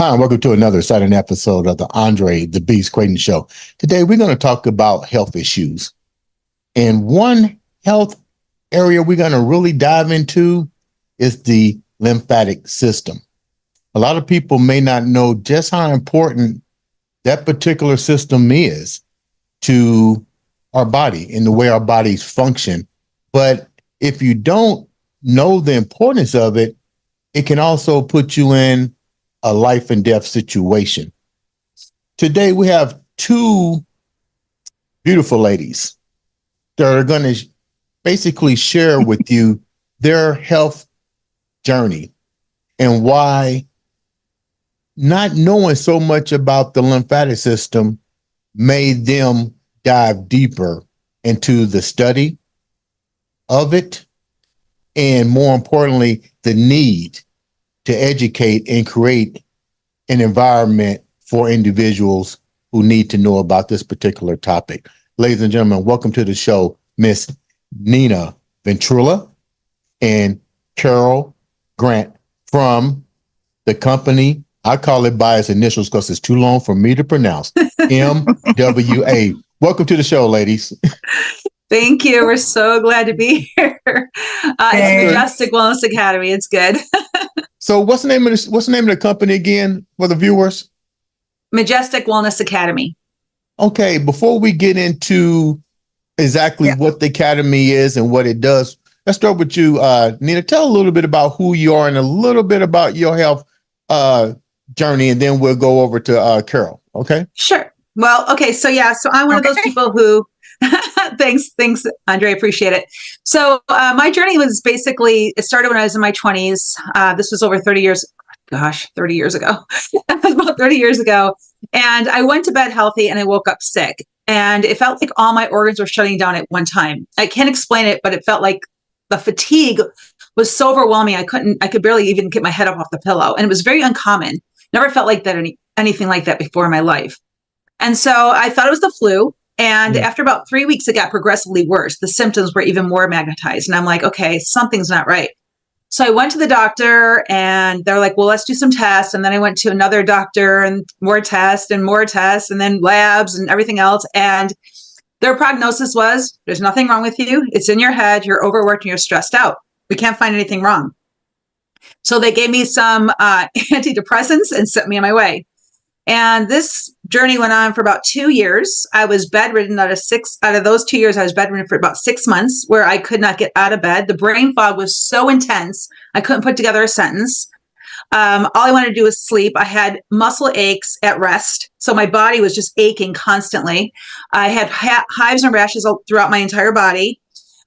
Hi, and welcome to another exciting episode of the Andre The Beast Crayton Show. Today, we're going to talk about health issues. And one health area we're going to really dive into is the lymphatic system. A lot of people may not know just how important that particular system is to our body and the way our bodies function. But if you don't know the importance of it, it can also put you in a life and death situation. Today, we have two beautiful ladies that are going to basically share with you their health journey and why not knowing so much about the lymphatic system made them dive deeper into the study of it, and more importantly, the need to educate and create an environment for individuals who need to know about this particular topic. Ladies and gentlemen, welcome to the show, Miss Nina Venturella and Carol Grant from the company. I call it by its initials because it's too long for me to pronounce. MWA. Welcome to the show, ladies. Thank you. We're so glad to be here. It's Majestic Wellness Academy. It's good. So what's the name of the company again for the viewers? Majestic Wellness Academy. Okay, before we get into exactly what the Academy is and what it does, let's start with you, Nina. Tell a little bit about who you are and a little bit about your health journey, and then we'll go over to Carol. Okay? Sure. Well, okay. So I'm one of those people who thanks, Andre. I appreciate it. So my journey was basically, it started when I was in my 20s. This was over 30 years. Gosh, 30 years ago. That was about 30 years ago. And I went to bed healthy and I woke up sick. And it felt like all my organs were shutting down at one time. I can't explain it, but it felt like the fatigue was so overwhelming. I could barely even get my head up off the pillow. And it was very uncommon. Never felt like that, anything like that before in my life. And so I thought it was the flu. And after about 3 weeks, it got progressively worse. The symptoms were even more magnetized. And I'm like, okay, something's not right. So I went to the doctor and they're like, well, let's do some tests. And then I went to another doctor and more tests and then labs and everything else. And their prognosis was, there's nothing wrong with you. It's in your head. You're overworked and you're stressed out. We can't find anything wrong. So they gave me some antidepressants and sent me on my way. And this journey went on for about 2 years. I was bedridden out of those 2 years. I was bedridden for about 6 months where I could not get out of bed. The brain fog was so intense. I couldn't put together a sentence. All I wanted to do was sleep. I had muscle aches at rest. So my body was just aching constantly. I had hives and rashes throughout my entire body.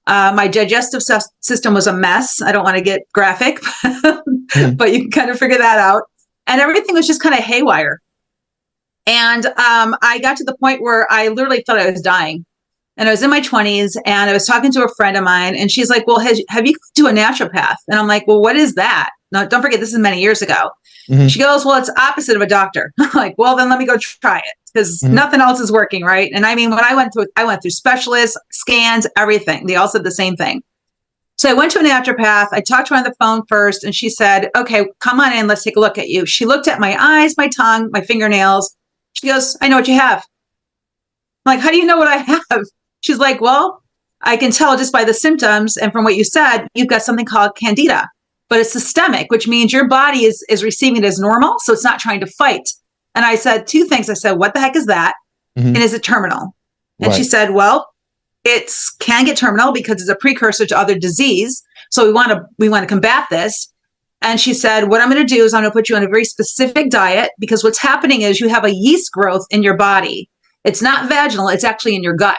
My digestive system was a mess. I don't want to get graphic, but you can kind of figure that out. And everything was just kind of haywire. And I got to the point where I literally thought I was dying. And I was in my 20s and I was talking to a friend of mine and she's like, well, have you to a naturopath? And I'm like, well, what is that? No, don't forget, this is many years ago. Mm-hmm. She goes, well, it's opposite of a doctor. I'm like, well, then let me go try it because nothing else is working, right? And I mean, when I went through specialists, scans, everything. They all said the same thing. So I went to a naturopath. I talked to her on the phone first and she said, okay, come on in. Let's take a look at you. She looked at my eyes, my tongue, my fingernails. She goes, I know what you have. I'm like, how do you know what I have? She's like, well, I can tell just by the symptoms. And from what you said, you've got something called candida, but it's systemic, which means your body is receiving it as normal. So it's not trying to fight. And I said two things. I said, what the heck is that? Mm-hmm. And is it terminal? And she said, well, it can get terminal because it's a precursor to other disease. So we want to combat this. And she said, what I'm going to do is I'm going to put you on a very specific diet because what's happening is you have a yeast growth in your body. It's not vaginal. It's actually in your gut.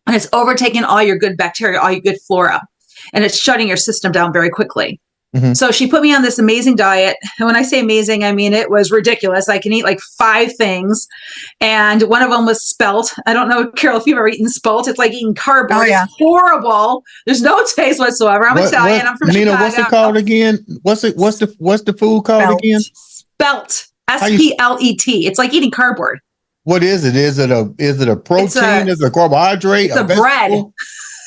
And it's overtaking all your good bacteria, all your good flora. And it's shutting your system down very quickly. Mm-hmm. So she put me on this amazing diet. And when I say amazing, I mean, it was ridiculous. I can eat like 5 things. And one of them was spelt. I don't know, Carol, if you've ever eaten spelt. It's like eating cardboard. Oh, yeah. It's horrible. There's no taste whatsoever. I'm Italian. I'm from Nina, Chicago. What's it called again? What's the food called again? Spelt. Splet. It's like eating cardboard. What is it? Is it a protein? Is it a carbohydrate? It's a bread.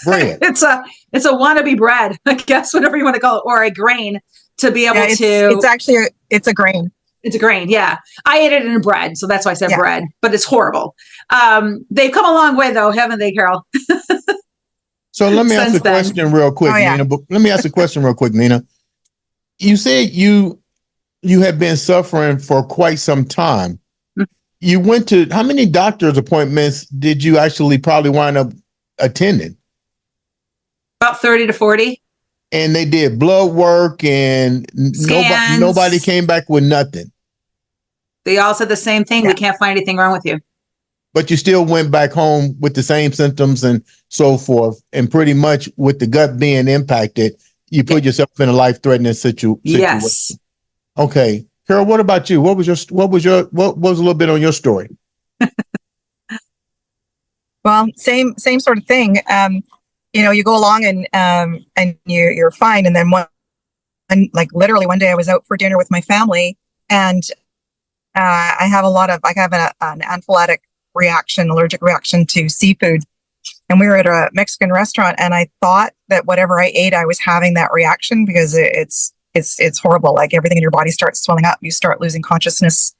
Bread. It's a wannabe bread, I guess, whatever you want to call it, or a grain to be able to. It's actually it's a grain. It's a grain. Yeah. I ate it in bread. So that's why I said bread, but it's horrible. They've come a long way though, haven't they, Carol? So let me ask a question real quick, Nina. Let me ask a question real quick, Nina. You said you have been suffering for quite some time. You went to, how many doctor's appointments did you actually probably wind up attending? About 30 to 40. And they did blood work and nobody came back with nothing. They all said the same thing. We can't find anything wrong with you. But you still went back home with the same symptoms and so forth. And pretty much with the gut being impacted, you put yourself in a life-threatening situation. Yes. Okay. Carol, what about you? What was a little bit on your story? Well, same sort of thing. You go along and you're fine. And then literally one day I was out for dinner with my family, and I have an anaphylactic reaction, allergic reaction to seafood. And we were at a Mexican restaurant, and I thought that whatever I ate, I was having that reaction, because it's horrible. Like, everything in your body starts swelling up. You start losing consciousness.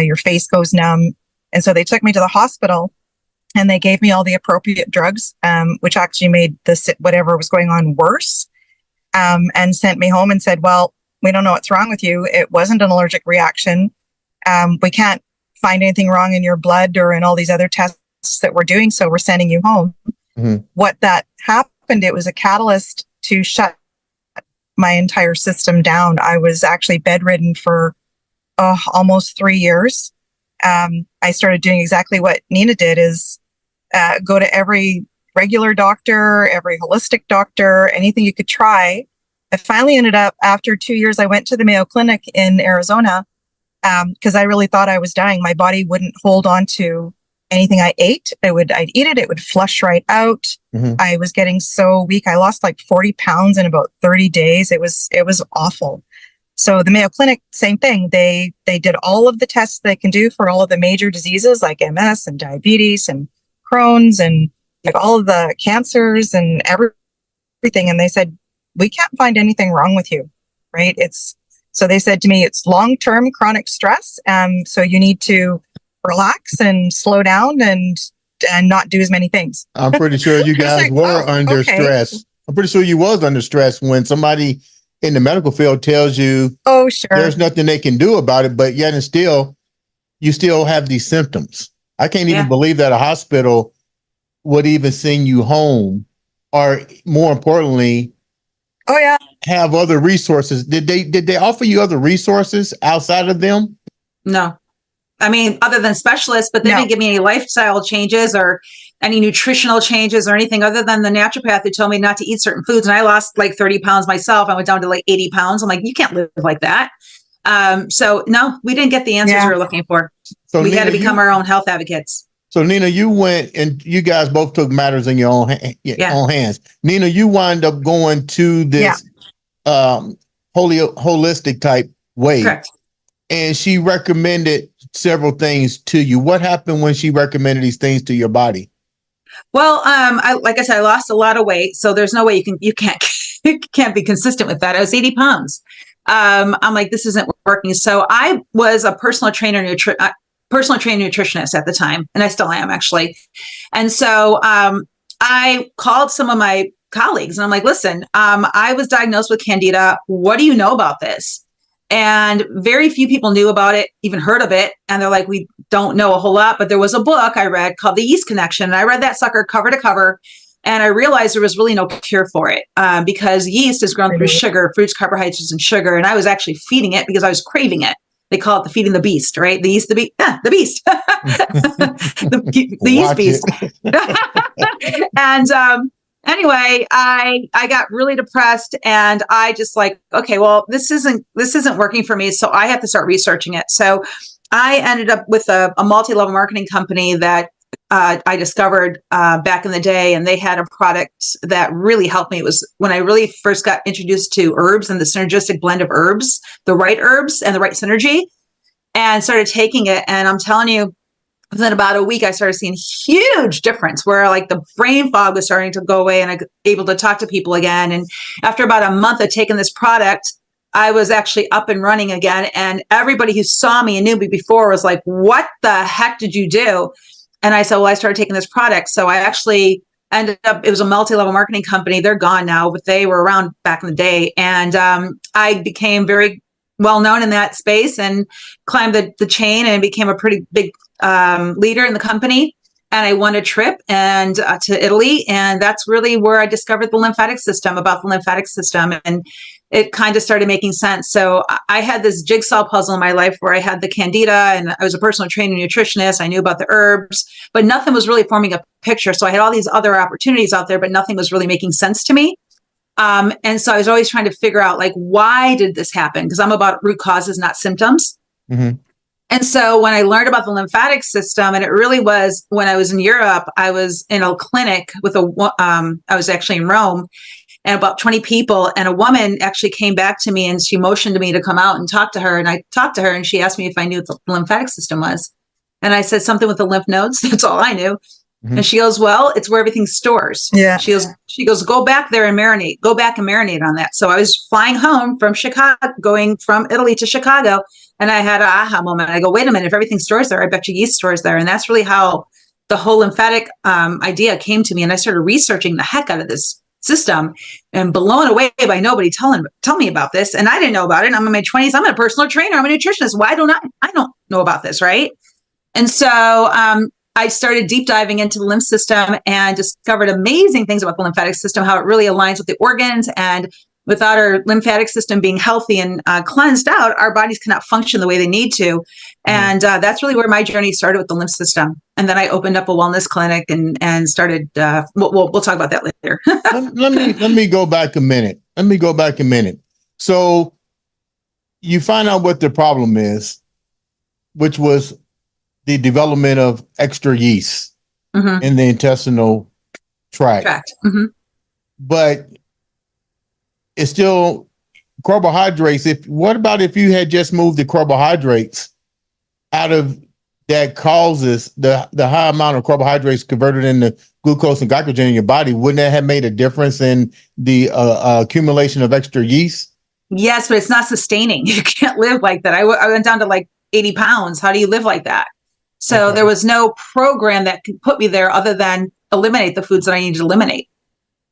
Your face goes numb. And so they took me to the hospital, and they gave me all the appropriate drugs, which actually made whatever was going on worse, and sent me home and said, well, we don't know what's wrong with you. It wasn't an allergic reaction. We can't find anything wrong in your blood or in all these other tests that we're doing, so we're sending you home. Mm-hmm. What that happened, it was a catalyst to shut my entire system down. I was actually bedridden for almost 3 years. I started doing exactly what Nina did, is go to every regular doctor, every holistic doctor, anything you could try. I finally ended up, after 2 years, I went to the Mayo Clinic in Arizona, because I really thought I was dying. My body wouldn't hold on to anything I ate. I'd eat it, it would flush right out. Mm-hmm. I was getting so weak. I lost like 40 pounds in about 30 days. It was awful. So the Mayo Clinic, same thing. They did all of the tests they can do for all of the major diseases like MS and diabetes and Crohn's and like all of the cancers and everything. And they said, we can't find anything wrong with you, right? So they said to me, it's long-term chronic stress. So you need to relax and slow down and not do as many things. I'm pretty sure you guys were under stress. I'm pretty sure you was under stress when somebody in the medical field tells you, oh, sure, there's nothing they can do about it, but yet and still, you still have these symptoms. I can't even believe that a hospital would even send you home, or more importantly, have other resources. Did they offer you other resources outside of them? No. I mean, other than specialists, but they didn't give me any lifestyle changes or any nutritional changes or anything other than the naturopath who told me not to eat certain foods. And I lost like 30 pounds myself. I went down to like 80 pounds. I'm like, you can't live like that. So no, we didn't get the answers we were looking for. So we had to become our own health advocates. So Nina, you went and you guys both took matters in your own hands. Nina, you wind up going to this holistic type way. Correct. And she recommended several things to you. What happened when she recommended these things to your body? Well, like I said, I lost a lot of weight, so there's no way you can't be consistent with that. I was 80 pounds. I'm like, this isn't working. So I was a personal trainer nutritionist at the time, and I still am actually. And so I called some of my colleagues, and I'm like, listen, I was diagnosed with Candida. What do you know about this? And very few people knew about it, even heard of it. And they're like, we don't know a whole lot, but there was a book I read called The Yeast Connection. And I read that sucker cover to cover. And I realized there was really no cure for it because yeast is grown through sugar, fruits, carbohydrates, and sugar. And I was actually feeding it because I was craving it. They call it the feeding the beast, right? The yeast, the beast, the beast, the yeast beast. And, anyway, I got really depressed, and I just like, okay, well, this isn't working for me. So I have to start researching it. So I ended up with a multi-level marketing company that I discovered back in the day, and they had a product that really helped me. It was when I really first got introduced to herbs and the synergistic blend of herbs, the right herbs and the right synergy, and started taking it. And I'm telling you, within about a week, I started seeing huge difference where like the brain fog was starting to go away and I was able to talk to people again. And after about a month of taking this product, I was actually up and running again. And everybody who saw me and knew me before was like, what the heck did you do? And I said, well, I started taking this product. So I actually ended up, it was a multi-level marketing company. They're gone now, but they were around back in the day. And I became very well known in that space and climbed the chain and became a pretty big leader in the company. And I won a trip and to Italy. And that's really where I discovered the lymphatic system, about the lymphatic system. And it kind of started making sense. So I had this jigsaw puzzle in my life where I had the candida and I was a personal trainer nutritionist. I knew about the herbs, but nothing was really forming a picture. So I had all these other opportunities out there, but nothing was really making sense to me. And so I was always trying to figure out, like, why did this happen? Because I'm about root causes, not symptoms. Mm-hmm. And so when I learned about the lymphatic system, and it really was when I was in Europe, I was in a clinic with I was actually in Rome, and about 20 people, and a woman actually came back to me and she motioned to me to come out and talk to her. And I talked to her and she asked me if I knew what the lymphatic system was. And I said something with the lymph nodes. That's all I knew. Mm-hmm. And she goes, well, it's where everything stores. Yeah. She goes, go back there and marinate, go back and marinate on that. So I was flying home from Chicago, going from Italy to Chicago. And I had an aha moment. I go, wait a minute, if everything stores there, I bet you yeast stores there. And that's really how the whole lymphatic idea came to me. And I started researching the heck out of this system and blown away by nobody tell me about this. And I didn't know about it. I'm in my 20s. I'm a personal trainer. I'm a nutritionist. Why don't I don't know about this, right? And so I started deep diving into the lymph system and discovered amazing things about the lymphatic system, how it really aligns with the organs. And without our lymphatic system being healthy and cleansed out, our bodies cannot function the way they need to. And that's really where my journey started with the lymph system. And then I opened up a wellness clinic and started, we'll talk about that later. let me go back a minute. So you find out what the problem is, which was the development of extra yeast in the intestinal tract. Mm-hmm. But it's still carbohydrates. What about if you had just moved the carbohydrates out of that causes the high amount of carbohydrates converted into glucose and glycogen in your body? Wouldn't that have made a difference in the accumulation of extra yeast? Yes, but it's not sustaining. You can't live like that. I went down to like 80 pounds. How do you live like that? So there was no program that could put me there other than eliminate the foods that I needed to eliminate.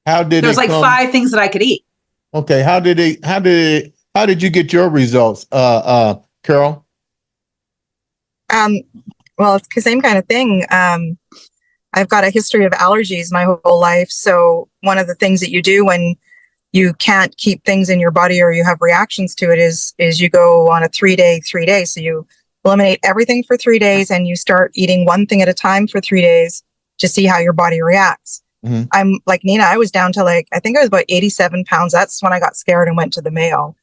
There was like 5 things that I could eat. Okay. How did you get your results, Carol? Well, it's the same kind of thing. I've got a history of allergies my whole life. So one of the things that you do when you can't keep things in your body or you have reactions to it is you go on a 3-day. So you eliminate everything for 3 days and you start eating one thing at a time for 3 days to see how your body reacts. Mm-hmm. I'm like Nina, I was down to I think I was about 87 pounds. That's when I got scared and went to the Mayo.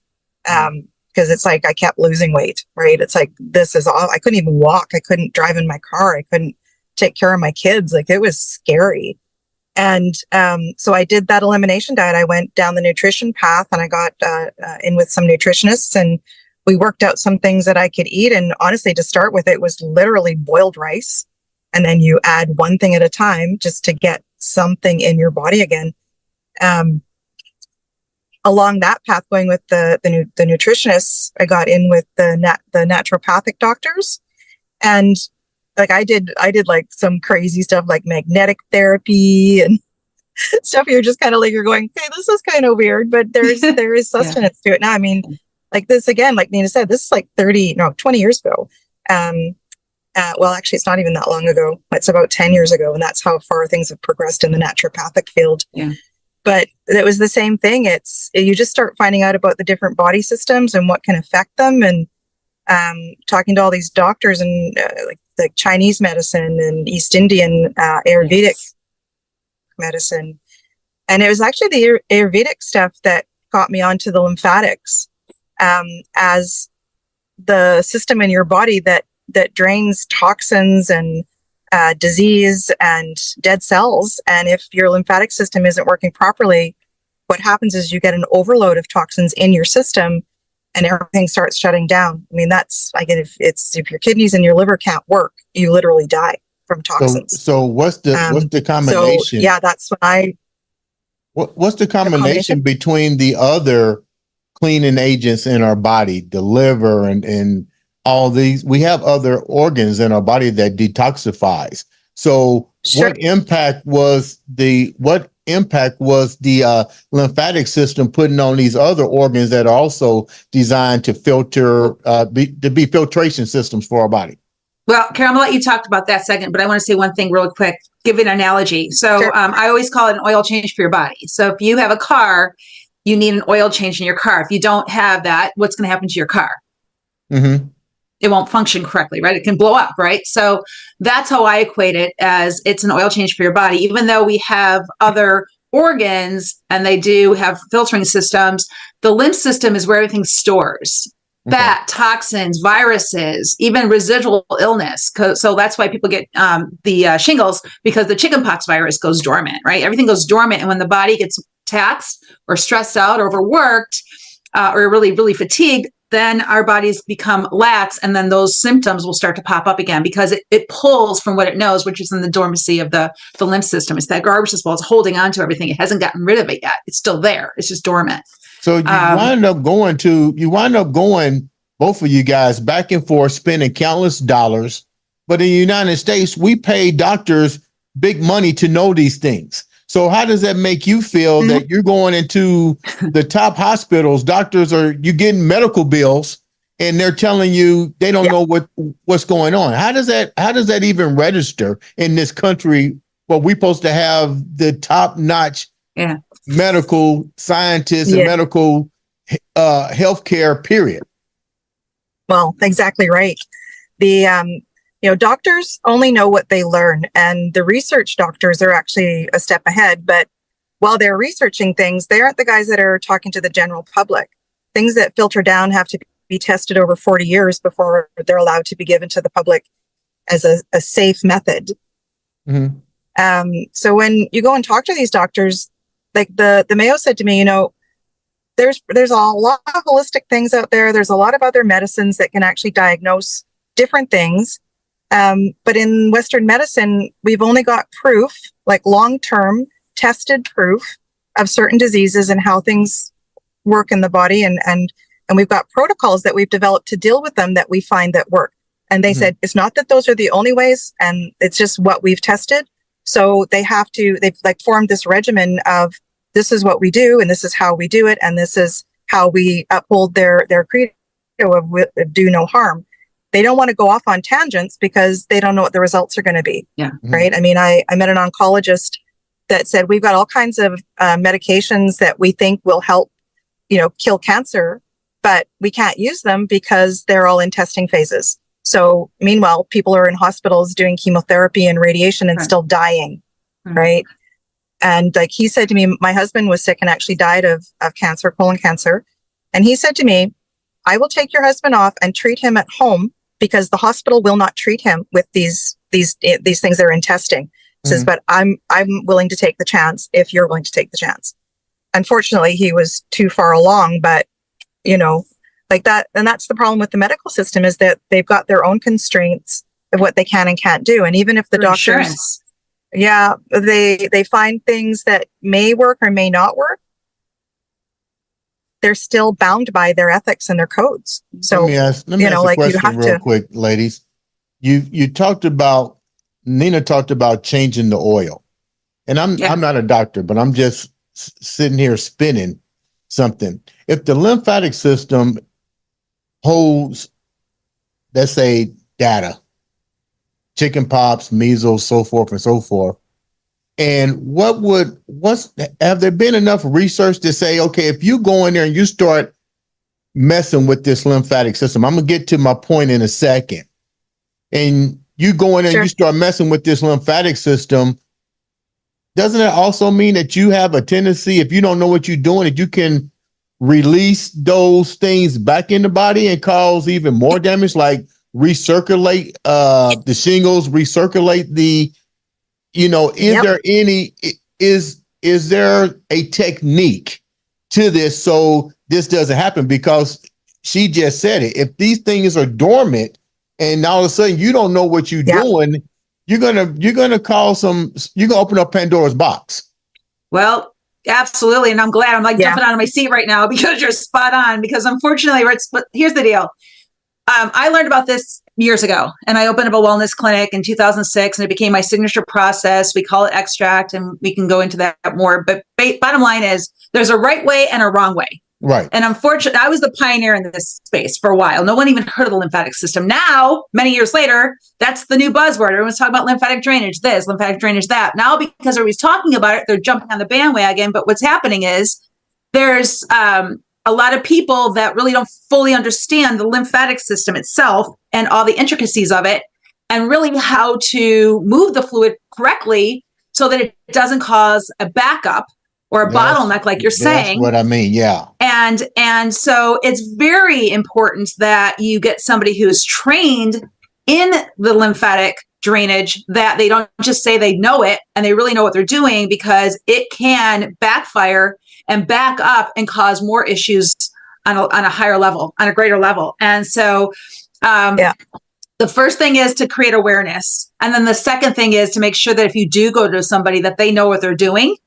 Because it's like I kept losing weight, right? It's like, this is all, I couldn't even walk. I couldn't drive in my car. I couldn't take care of my kids. Like, it was scary. And so I did that elimination diet. I went down the nutrition path and I got in with some nutritionists and we worked out some things that I could eat. And honestly, to start with, it was literally boiled rice. And then you add one thing at a time just to get something in your body again. Along that path, going with the nutritionists, I got in with the naturopathic doctors, and like I did like some crazy stuff like magnetic therapy and stuff. You're just kind of like, you're going, okay, this is kind of weird, but there is sustenance to it. Now, I mean, like this again, like Nina said, this is like 20 years ago. Well, actually, it's not even that long ago. It's about 10 years ago, and that's how far things have progressed in the naturopathic field. Yeah. But it was the same thing. You just start finding out about the different body systems and what can affect them, and talking to all these doctors and like Chinese medicine and East Indian Ayurvedic medicine. And it was actually the Ayurvedic stuff that got me onto the lymphatics as the system in your body that drains toxins and disease and dead cells. And if your lymphatic system isn't working properly, what happens is you get an overload of toxins in your system and everything starts shutting down. I mean, that's like if your kidneys and your liver can't work, you literally die from toxins. So what's the combination? So, yeah, that's when what's the combination between the other cleaning agents in our body, the liver and all these. We have other organs in our body that detoxifies. So Sure. what impact was the lymphatic system putting on these other organs that are also designed to filter, to be filtration systems for our body? Well, Karen, I'm gonna let you talk about that second, but I want to say one thing real quick, give an analogy. So Sure. I always call it an oil change for your body. So if you have a car, you need an oil change in your car. If you don't have that, what's going to happen to your car? Mm-hmm. It won't function correctly, right? It can blow up, right? So that's how I equate it, as it's an oil change for your body. Even though we have other organs and they do have filtering systems, the lymph system is where everything stores. Okay. Fat, toxins, viruses, even residual illness. So that's why people get the shingles, because the chickenpox virus goes dormant, right? Everything goes dormant. And when the body gets taxed or stressed out or overworked or really, really fatigued, then our bodies become lax, and then those symptoms will start to pop up again, because it pulls from what it knows, which is in the dormancy of the lymph system. It's that garbage as well. It's holding on to everything. It hasn't gotten rid of it yet. It's still there. It's just dormant. So you wind up going, both of you guys, back and forth, spending countless dollars. But in the United States, we pay doctors big money to know these things. So how does that make you feel that you're going into the top hospitals, you're getting medical bills, and they're telling you they don't know what's going on? How does that even register in this country where we're supposed to have the top-notch medical scientists and medical healthcare, period? Well, exactly right. The doctors only know what they learn, and the research doctors are actually a step ahead. But while they're researching things, they aren't the guys that are talking to the general public. Things that filter down have to be tested over 40 years before they're allowed to be given to the public as a safe method. Mm-hmm. So when you go and talk to these doctors, like the Mayo said to me, there's a lot of holistic things out there. There's a lot of other medicines that can actually diagnose different things. But in Western medicine, we've only got proof, like long-term tested proof of certain diseases and how things work in the body. And we've got protocols that we've developed to deal with them that we find that work. And they said, it's not that those are the only ways, and it's just what we've tested. So they've like formed this regimen of, this is what we do, and this is how we do it, and this is how we uphold their credo of do no harm. They don't want to go off on tangents because they don't know what the results are going to be. Yeah. Right. I mean, I met an oncologist that said, we've got all kinds of medications that we think will help, kill cancer, but we can't use them because they're all in testing phases. So meanwhile, people are in hospitals doing chemotherapy and radiation and still dying. Right. And like he said to me, my husband was sick and actually died of cancer, colon cancer. And he said to me, I will take your husband off and treat him at home, because the hospital will not treat him with these things that are in testing. He says, but I'm willing to take the chance if you're willing to take the chance. Unfortunately, he was too far along, but like that. And that's the problem with the medical system, is that they've got their own constraints of what they can and can't do. And even if the doctors, they find things that may work or may not work, they're still bound by their ethics and their codes. So, let me ask a question real quick, ladies. Nina talked about changing the oil, and I'm not a doctor, but I'm just sitting here spinning something. If the lymphatic system holds, let's say, data, chickenpox, measles, so forth and so forth, and have there been enough research to say, okay, if you go in there and you start messing with this lymphatic system, I'm gonna get to my point in a second, and you go in and you start messing with this lymphatic system, doesn't it also mean that you have a tendency, if you don't know what you're doing, that you can release those things back in the body and cause even more damage, like recirculate the shingles, recirculate the, is there a technique to this so this doesn't happen? Because she just said it. If these things are dormant and all of a sudden you don't know what you're doing, you're gonna open up Pandora's box. Well, Absolutely. And I'm glad I'm like jumping out of my seat right now because you're spot on. Because unfortunately, but here's the deal. I learned about this years ago, and I opened up a wellness clinic in 2006, and it became my signature process. We call it extract, and we can go into that more. But bottom line is there's a right way and a wrong way. Right. And unfortunately, I was the pioneer in this space for a while. No one even heard of the lymphatic system. Now, many years later, that's the new buzzword. Everyone's talking about lymphatic drainage, this, lymphatic drainage, that. Now, because everybody's talking about it, they're jumping on the bandwagon. But what's happening is there's a lot of people that really don't fully understand the lymphatic system itself and all the intricacies of it, and really how to move the fluid correctly so that it doesn't cause a backup or a bottleneck, like you're saying. That's what I mean, yeah. And so it's very important that you get somebody who's trained in the lymphatic drainage, that they don't just say they know it and they really know what they're doing, because it can backfire and back up and cause more issues on a higher level, on a greater level. And so the first thing is to create awareness. And then the second thing is to make sure that if you do go to somebody, that they know what they're doing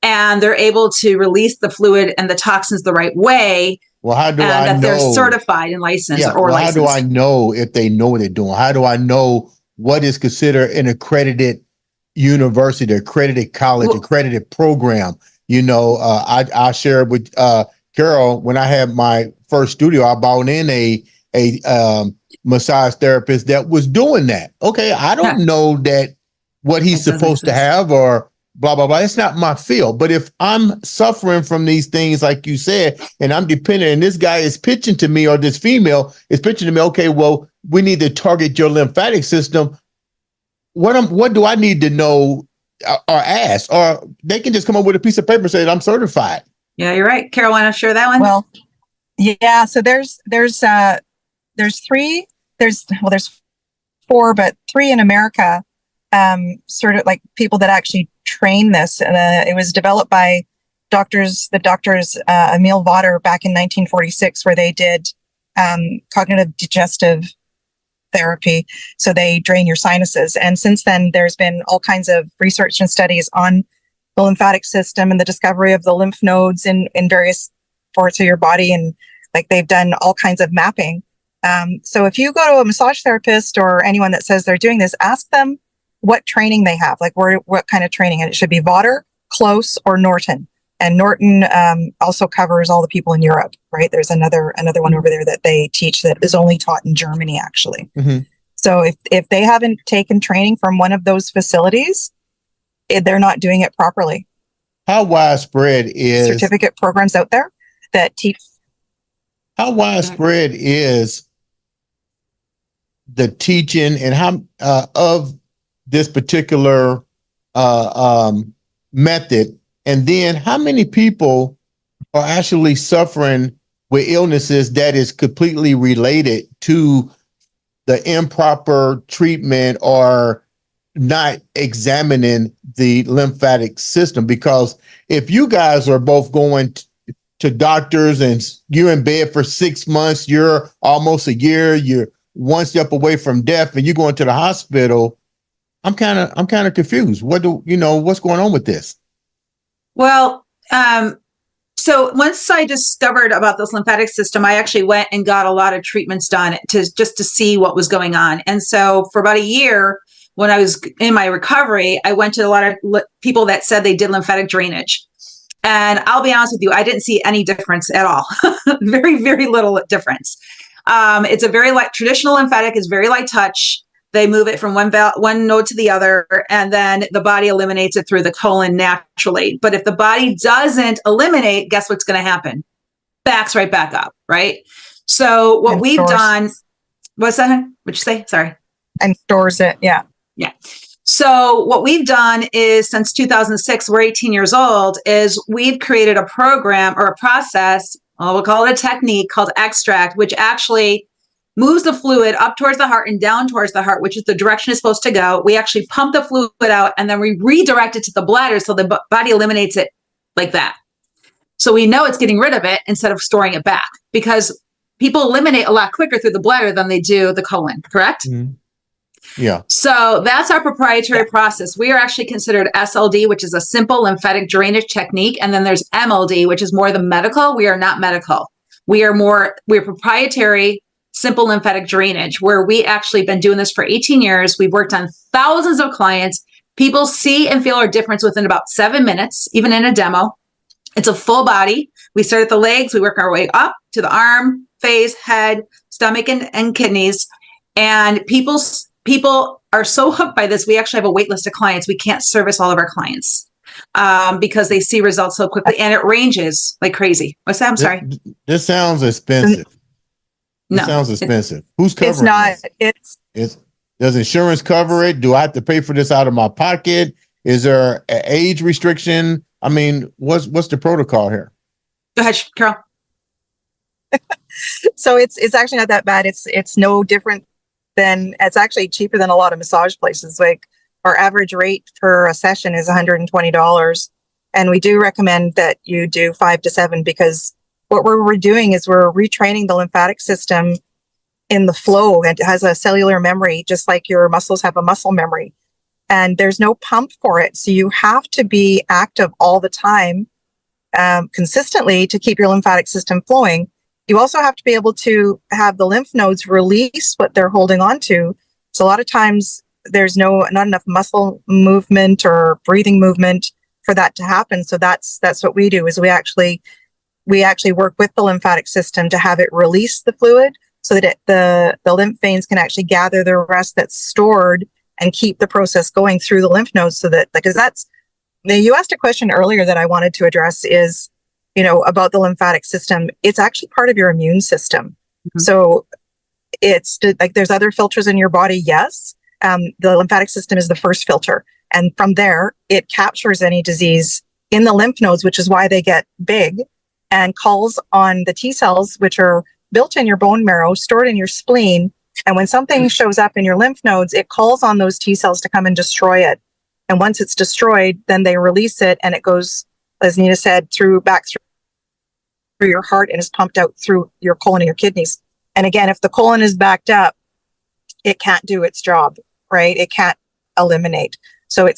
and they're able to release the fluid and the toxins the right way. Well, how do I that know? They're certified and licensed licensed. How do I know if they know what they're doing? How do I know what is considered an accredited university, accredited college, accredited program? You know, I shared with Carol, when I had my first studio, I bought in a massage therapist that was doing that. Okay, I don't know that what he's supposed to have or blah, blah, blah. It's not my field. But if I'm suffering from these things, like you said, and I'm dependent, and this guy is pitching to me, or this female is pitching to me, okay, well, we need to target your lymphatic system. What do I need to know or ask? Or they can just come up with a piece of paper and say, I'm certified. Yeah, you're right. Carol, want to share that one? Well, yeah. So there's four, but three in America, sort of like people that actually train this. It was developed by the doctors Emil Vater back in 1946, where they did cognitive digestive therapy. So they drain your sinuses. And since then, there's been all kinds of research and studies on the lymphatic system and the discovery of the lymph nodes in various parts of your body. And like they've done all kinds of mapping. So if you go to a massage therapist or anyone that says they're doing this, ask them what training they have, like what kind of training. And it should be Vater, Close, or Norton. And Norton also covers all the people in Europe, right? There's another one over there that they teach that is only taught in Germany, actually. Mm-hmm. So if they haven't taken training from one of those facilities, they're not doing it properly. How widespread is certificate programs out there that teach? How widespread is the teaching and how of this particular method? And then how many people are actually suffering with illnesses that is completely related to the improper treatment or not examining the lymphatic system? Because if you guys are both going to doctors and you're in bed for 6 months, you're almost a year, you're one step away from death, and you're going to the hospital, I'm kind of confused. What's going on with this? Well, so once I discovered about this lymphatic system, I actually went and got a lot of treatments done to see what was going on. And so for about a year, when I was in my recovery, I went to a lot of people that said they did lymphatic drainage. And I'll be honest with you, I didn't see any difference at all. Very, very little difference. It's a very light, traditional lymphatic is very light touch. They move it from one node to the other, and then the body eliminates it through the colon naturally. But if the body doesn't eliminate, guess what's going to happen? Backs right back up, right? So what we've done, what's that? What'd you say? Sorry. And stores it, yeah. Yeah. So what we've done is, since 2006, we're 18 years old, is we've created a program or a process, we'll call it a technique, called extract, which actually moves the fluid up towards the heart and down towards the heart, which is the direction it's supposed to go. We actually pump the fluid out and then we redirect it to the bladder so the body eliminates it like that. So we know it's getting rid of it instead of storing it back, because people eliminate a lot quicker through the bladder than they do the colon, correct? Mm-hmm. Yeah. So that's our proprietary process. We are actually considered SLD, which is a simple lymphatic drainage technique. And then there's MLD, which is more the medical. We are not medical. We're proprietary, simple lymphatic drainage, where we actually been doing this for 18 years. We've worked on thousands of clients. People see and feel our difference within about 7 minutes, even in a demo. It's a full body. We start at the legs. We work our way up to the arm, face, head, stomach, and kidneys. And people are so hooked by this. We actually have a wait list of clients. We can't service all of our clients because they see results so quickly, and it ranges like crazy. What's that? I'm sorry. This sounds expensive. No, it sounds expensive. Who's covering It's not. this? Does insurance cover it? Do I have to pay for this out of my pocket? Is there an age restriction? I mean, what's the protocol here? Go ahead, Carol. So it's actually not that bad. It's no different than, it's actually cheaper than a lot of massage places. Like our average rate for a session is $120. And we do recommend that you do 5 to 7, because what we're doing is we're retraining the lymphatic system in the flow. It has a cellular memory, just like your muscles have a muscle memory. And there's no pump for it. So you have to be active all the time, consistently, to keep your lymphatic system flowing. You also have to be able to have the lymph nodes release what they're holding on to. So a lot of times there's not enough muscle movement or breathing movement for that to happen. So that's what we do, is we actually work with the lymphatic system to have it release the fluid so that the lymph veins can actually gather the rest that's stored and keep the process going through the lymph nodes. So that, because you asked a question earlier that I wanted to address is, about the lymphatic system. It's actually part of your immune system. Mm-hmm. So it's like there's other filters in your body. Yes. The lymphatic system is the first filter. And from there, it captures any disease in the lymph nodes, which is why they get big, and calls on the T cells, which are built in your bone marrow, stored in your spleen. And when something shows up in your lymph nodes, it calls on those T cells to come and destroy it. And once it's destroyed, then they release it, and it goes, as Nina said, back through your heart and is pumped out through your colon and your kidneys. And again, if the colon is backed up, it can't do its job, right? It can't eliminate. So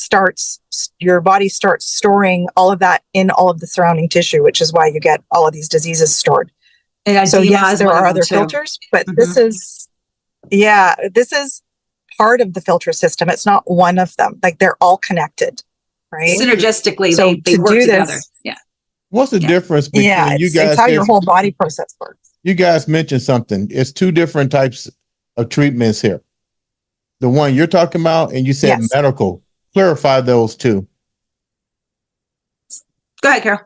your body starts storing all of that in all of the surrounding tissue, which is why you get all of these diseases stored. And so yes, there are other filters, but this is part of the filter system. It's not one of them. Like, they're all connected, right? Synergistically, so they work together. Yeah. What's the difference between you guys? It's how your whole body process works. You guys mentioned something. It's 2 different types of treatments here. The one you're talking about, and you said medical. Clarify those 2. Go ahead, Carol.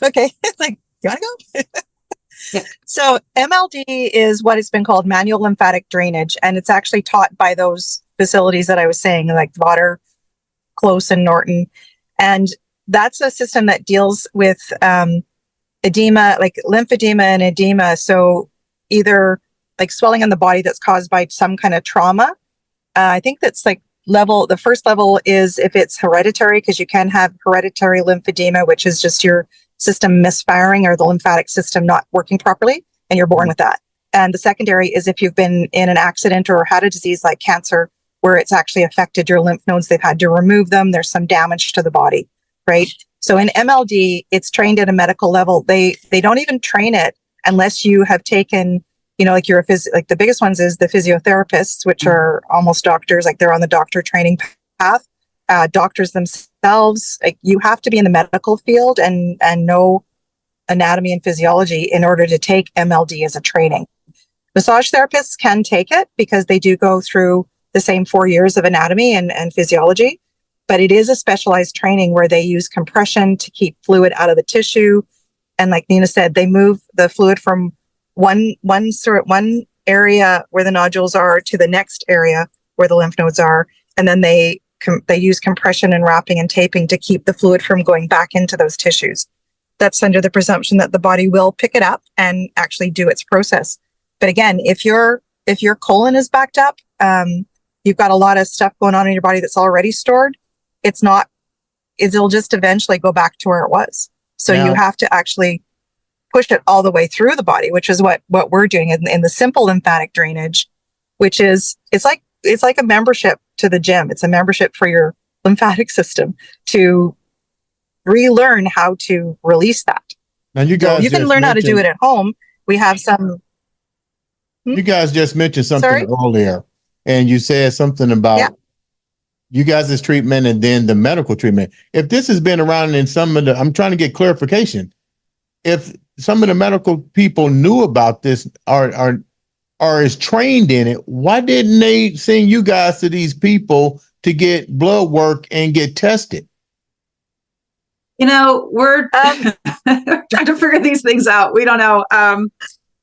Okay. It's like, you want to go? Yeah. So MLD is what has been called manual lymphatic drainage. And it's actually taught by those facilities that I was saying, like Vater, Close, and Norton. And that's a system that deals with edema, like lymphedema and edema. So either like swelling in the body that's caused by some kind of trauma. I think that's like the first level is if it's hereditary, because you can have hereditary lymphedema, which is just your system misfiring or the lymphatic system not working properly, and you're born with that. And the secondary is if you've been in an accident or had a disease like cancer, where it's actually affected your lymph nodes. They've had to remove them. There's some damage to the body. Right. So in MLD, it's trained at a medical level. They don't even train it unless you have taken, like like the biggest ones is the physiotherapists, which are almost doctors, like they're on the doctor training path. Doctors themselves, like you have to be in the medical field and know anatomy and physiology in order to take MLD as a training. Massage therapists can take it because they do go through the same 4 years of anatomy and physiology. But it is a specialized training where they use compression to keep fluid out of the tissue. And like Nina said, they move the fluid from one area where the nodules are to the next area where the lymph nodes are. And then they use compression and wrapping and taping to keep the fluid from going back into those tissues. That's under the presumption that the body will pick it up and actually do its process. But again, if your colon is backed up, you've got a lot of stuff going on in your body that's already stored. It'll just eventually go back to where it was. So you have to actually push it all the way through the body, which is what we're doing in the simple lymphatic drainage. which is it's like a membership to the gym. It's a membership for your lymphatic system to relearn how to release that. Now, you So guys you can learn how to do it at home. We have some. You guys just mentioned something Sorry? earlier, and you said something about you guys' treatment and then the medical treatment. If this has been around in some of the, I'm trying to get clarification. If some of the medical people knew about this or is trained in it, why didn't they send you guys to these people to get blood work and get tested? You know, we're trying to figure these things out. We don't know.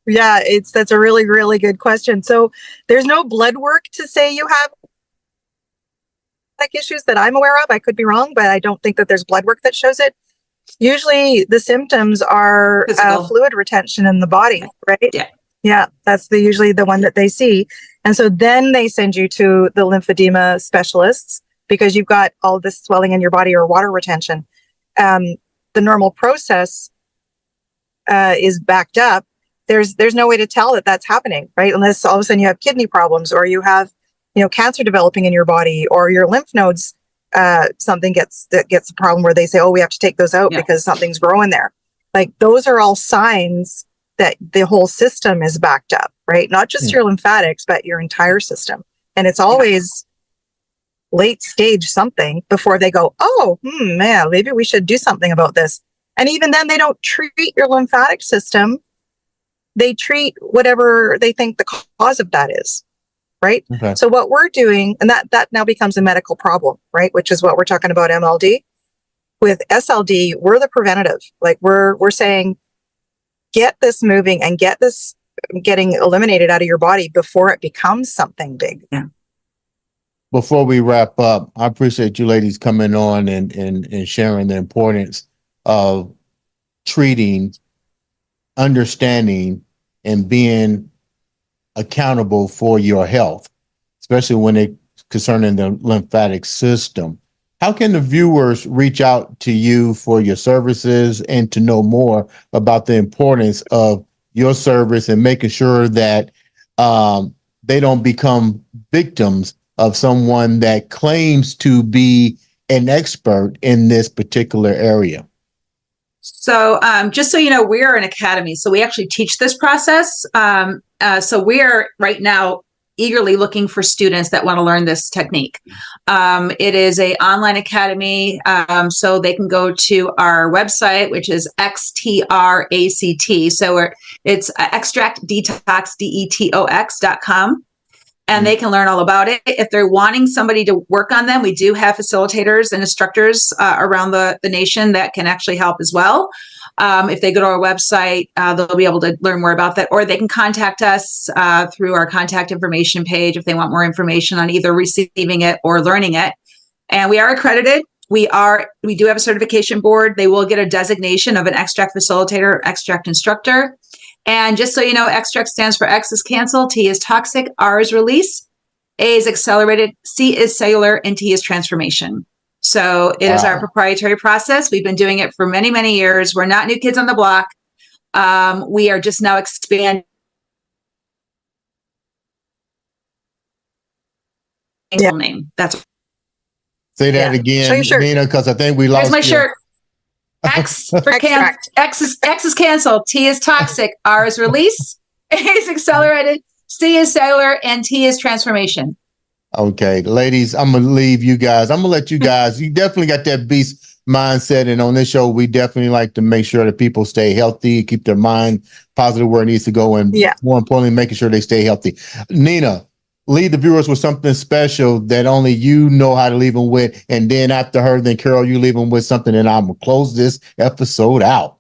Yeah, that's a really, really good question. So there's no blood work to say you have like issues that I'm aware of. I could be wrong, but I don't think that there's blood work that shows it. Usually the symptoms are fluid retention in the body, right? Yeah. Yeah, that's usually the one that they see. And so then they send you to the lymphedema specialists because you've got all this swelling in your body or water retention. The normal process is backed up. There's no way to tell that that's happening, right? Unless all of a sudden you have kidney problems or you have, cancer developing in your body or your lymph nodes, something gets a problem where they say, oh, we have to take those out because something's growing there. Like those are all signs that the whole system is backed up, right? Not just your lymphatics, but your entire system. And it's always late stage something before they go, oh, man, maybe we should do something about this. And even then they don't treat your lymphatic system. They treat whatever they think the cause of that is, right? Okay. So what we're doing, and that now becomes a medical problem, right? Which is what we're talking about MLD. With SLD, we're the preventative. Like we're saying, get this moving and get this getting eliminated out of your body before it becomes something big. Yeah. Before we wrap up, I appreciate you ladies coming on and sharing the importance of treating, understanding, and being accountable for your health, especially when it's concerning the lymphatic system. How can the viewers reach out to you for your services and to know more about the importance of your service and making sure that they don't become victims of someone that claims to be an expert in this particular area? So just so you know, we're an academy. So we actually teach this process. So we're right now eagerly looking for students that want to learn this technique. It is an online academy, so they can go to our website, which is XTRACT. So it's extractdetox.com. And they can learn all about it. If they're wanting somebody to work on them, we do have facilitators and instructors around the nation that can actually help as well. If they go to our website, they'll be able to learn more about that, or they can contact us through our contact information page if they want more information on either receiving it or learning it. And we are accredited. We do have a certification board. They will get a designation of an extract facilitator, extract instructor. And just so you know, extract stands for X is cancel, T is toxic, R is release, A is accelerated, C is cellular, and T is transformation. So it is our proprietary process. We've been doing it for many, many years. We're not new kids on the block. We are just now expanding. Name. That's say that again, Nina, because I think we lost. Here's my shirt. X for X is canceled. T is toxic. R is release. A is accelerated. C is cellular, and T is transformation. Okay, ladies, I'm gonna leave you guys. I'm gonna let you guys. You definitely got that beast mindset, and on this show, we definitely like to make sure that people stay healthy, keep their mind positive where it needs to go, and more importantly, making sure they stay healthy. Nina, leave the viewers with something special that only you know how to leave them with. And then after her, then Carol, you leave them with something, and I'm going to close this episode out.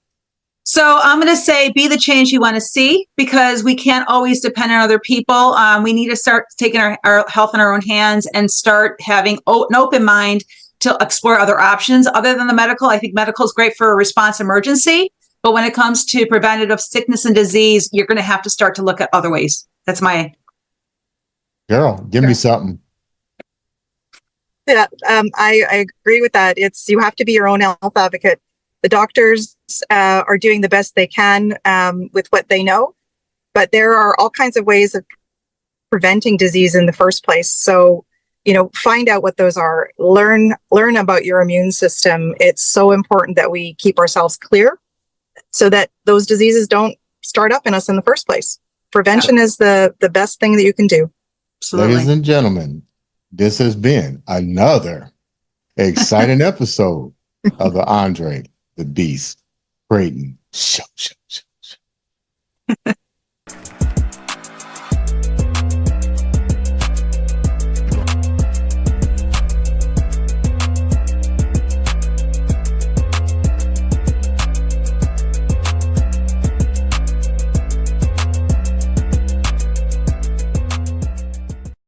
So I'm going to say, be the change you want to see, because we can't always depend on other people. We need to start taking our health in our own hands and start having an open mind to explore other options other than the medical. I think medical is great for a response emergency, but when it comes to preventative sickness and disease, you're going to have to start to look at other ways. That's my Girl, give me something. Yeah, I agree with that. You have to be your own health advocate. The doctors are doing the best they can with what they know, but there are all kinds of ways of preventing disease in the first place. So, find out what those are. Learn about your immune system. It's so important that we keep ourselves clear so that those diseases don't start up in us in the first place. Prevention is the best thing that you can do. Absolutely. Ladies and gentlemen, this has been another exciting episode of the Andre the Beast Crayton Show.